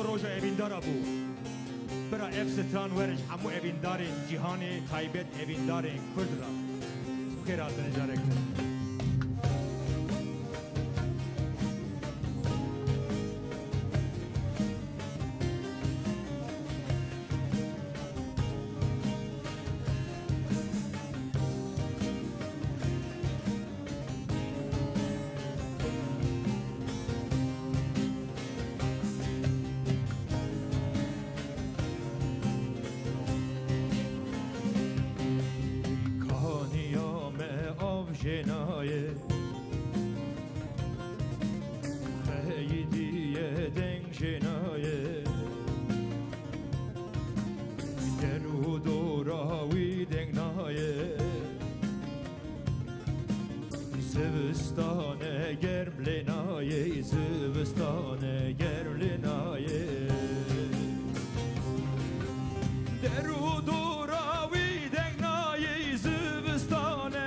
روژا evindara bu. Bira ev stran veriş hamu evindarên cîhanê taybet evindarên Kurd ra. Xêr hatine carek. Jenaye Heydiye deng jenaye Deru doravi deng naye Zivistane germlenaye Zivistane germlenaye Deru doravi deng naye Zivistane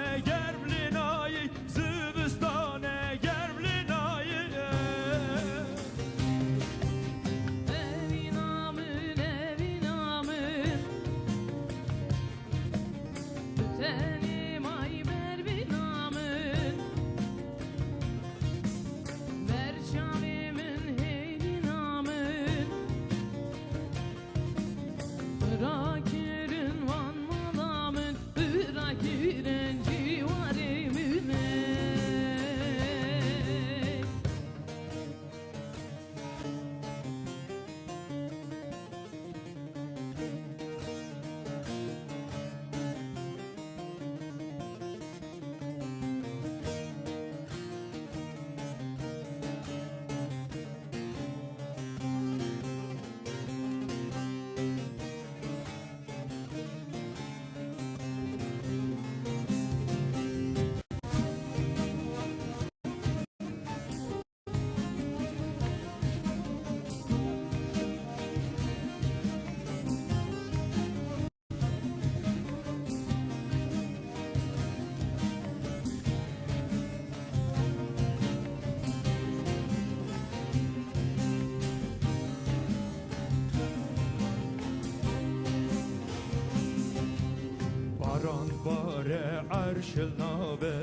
Baran bare arşıl nabe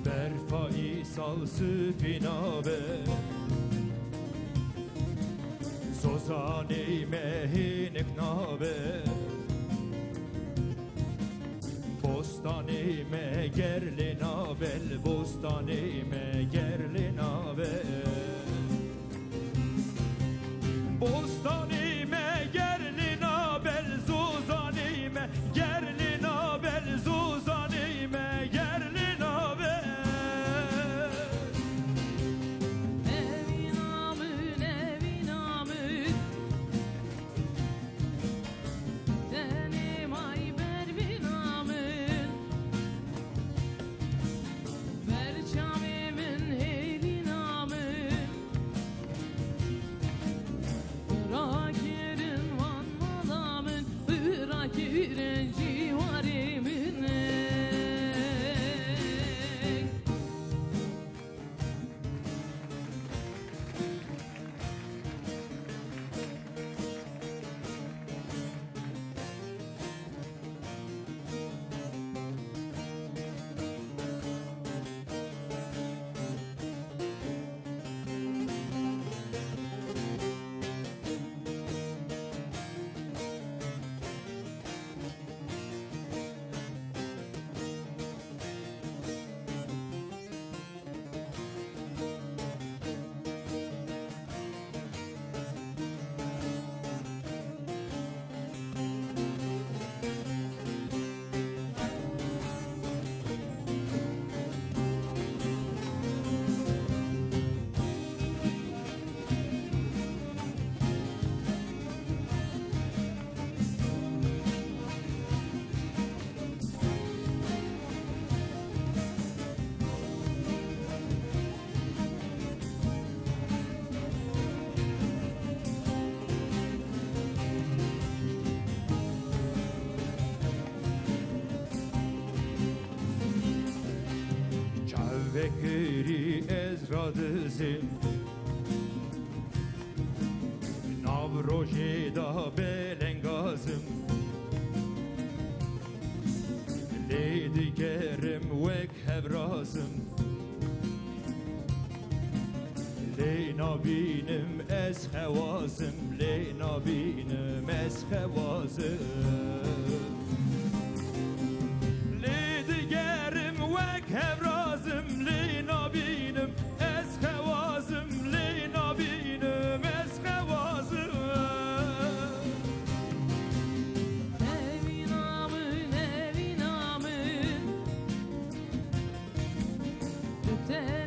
Berfai sal süfinabe Zozani mehinek nabe Bostani me gerli nabel Bostani me gerli nabel Bostani me gerli nabel Zozani me gerli nabel Zozani me gerli nabel Evin amın Denim ay berbin amın Berçamimin heylin amın Bırak yerin van malamın Bırak yerin civarımın Vekiri ezra dizim روژه دا بلنگازم لی دیگرم وک هبرازم لی نبینم از خوازم لی نبینم از خوازم لی دیگرم وک هبرازم لی نبینم از خوازم لی نبینم از خوازم Evin amın, evin amın. Öte